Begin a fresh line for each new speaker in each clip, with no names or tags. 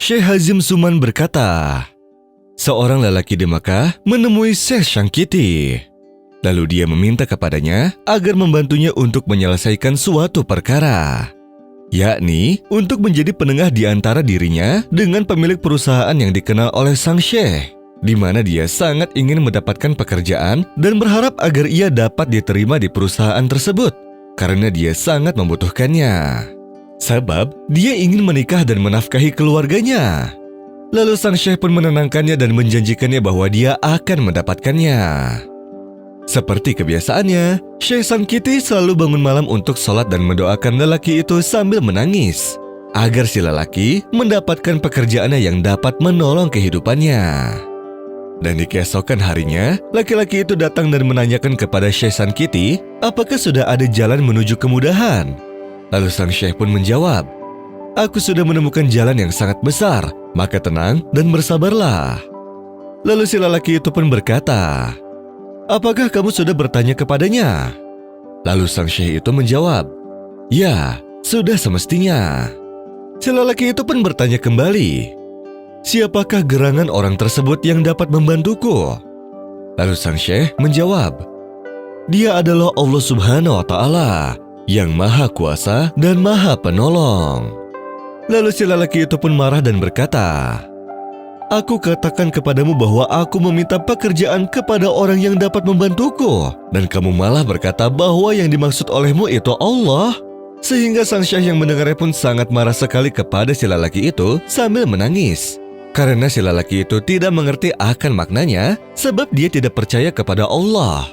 Syekh Hazim Suman berkata, seorang lelaki di Makkah menemui Syekh Sangkiti. Lalu dia meminta kepadanya agar membantunya untuk menyelesaikan suatu perkara, yakni untuk menjadi penengah di antara dirinya dengan pemilik perusahaan yang dikenal oleh sang syekh, di mana dia sangat ingin mendapatkan pekerjaan dan berharap agar ia dapat diterima di perusahaan tersebut karena dia sangat membutuhkannya. Sebab dia ingin menikah dan menafkahi keluarganya. Lalu sang syekh pun menenangkannya dan menjanjikannya bahwa dia akan mendapatkannya. Seperti kebiasaannya, Syekh Sangkiti selalu bangun malam untuk sholat dan mendoakan lelaki itu sambil menangis, agar si lelaki mendapatkan pekerjaannya yang dapat menolong kehidupannya. Dan di keesokan harinya, laki-laki itu datang dan menanyakan kepada Syekh Sangkiti apakah sudah ada jalan menuju kemudahan. Lalu sang syekh pun menjawab, "Aku sudah menemukan jalan yang sangat besar, maka tenang dan bersabarlah." Lalu si lelaki itu pun berkata, "Apakah kamu sudah bertanya kepadanya?" Lalu sang syekh itu menjawab, "Ya, sudah semestinya." Si lelaki itu pun bertanya kembali, "Siapakah gerangan orang tersebut yang dapat membantuku?" Lalu sang syekh menjawab, "Dia adalah Allah Subhanahu wa Ta'ala, yang Maha Kuasa dan Maha Penolong." Lalu si lelaki itu pun marah dan berkata, "Aku katakan kepadamu bahwa aku meminta pekerjaan kepada orang yang dapat membantuku, dan kamu malah berkata bahwa yang dimaksud olehmu itu Allah." Sehingga sang syekh yang mendengarnya pun sangat marah sekali kepada si lelaki itu sambil menangis. Karena si lelaki itu tidak mengerti akan maknanya, sebab dia tidak percaya kepada Allah.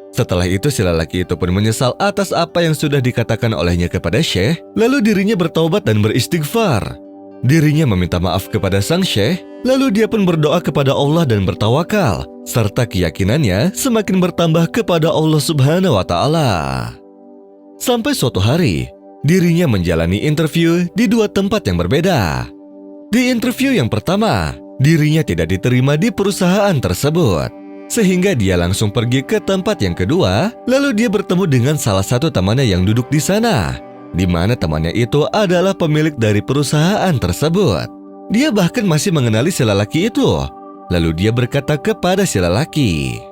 Setelah itu si lelaki itu pun menyesal atas apa yang sudah dikatakan olehnya kepada syekh, lalu dirinya bertaubat dan beristighfar. Dirinya meminta maaf kepada sang syekh, lalu dia pun berdoa kepada Allah dan bertawakal, serta keyakinannya semakin bertambah kepada Allah Subhanahu wa Ta'ala. Sampai suatu hari, dirinya menjalani interview di dua tempat yang berbeda. Di interview yang pertama, dirinya tidak diterima di perusahaan tersebut, sehingga dia langsung pergi ke tempat yang kedua, lalu dia bertemu dengan salah satu temannya yang duduk di sana, di mana temannya itu adalah pemilik dari perusahaan tersebut. Dia bahkan masih mengenali si lelaki itu. Lalu dia berkata kepada si lelaki,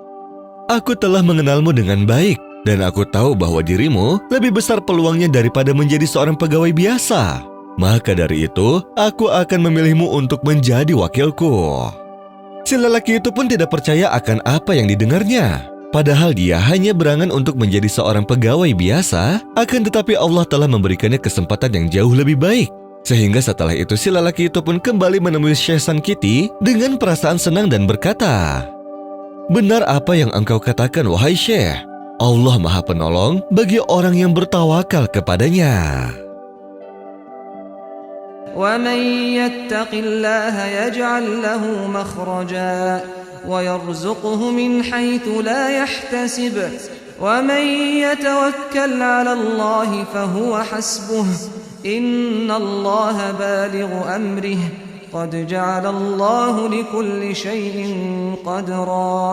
"Aku telah mengenalmu dengan baik, dan aku tahu bahwa dirimu lebih besar peluangnya daripada menjadi seorang pegawai biasa. Maka dari itu, aku akan memilihmu untuk menjadi wakilku." Si lelaki itu pun tidak percaya akan apa yang didengarnya. Padahal dia hanya berangan untuk menjadi seorang pegawai biasa, akan tetapi Allah telah memberikannya kesempatan yang jauh lebih baik. Sehingga setelah itu si lelaki itu pun kembali menemui Syekh Sangkiti dengan perasaan senang dan berkata, "Benar apa yang engkau katakan, wahai Syekh. Allah Maha Penolong bagi orang yang bertawakal kepadanya."
وَمَنْ يَتَّقِ اللَّهَ يَجْعَلْ لَهُ مَخْرَجًا وَيَرْزُقْهُ مِنْ حَيْثُ لَا يَحْتَسِبُ وَمَنْ يَتَوَكَّلْ عَلَى اللَّهِ فَهُوَ حَسْبُهُ إِنَّ اللَّهَ بَالِغُ أَمْرِهِ قَدْ جَعَلَ اللَّهُ لِكُلِّ شَيْءٍ قَدْرًا.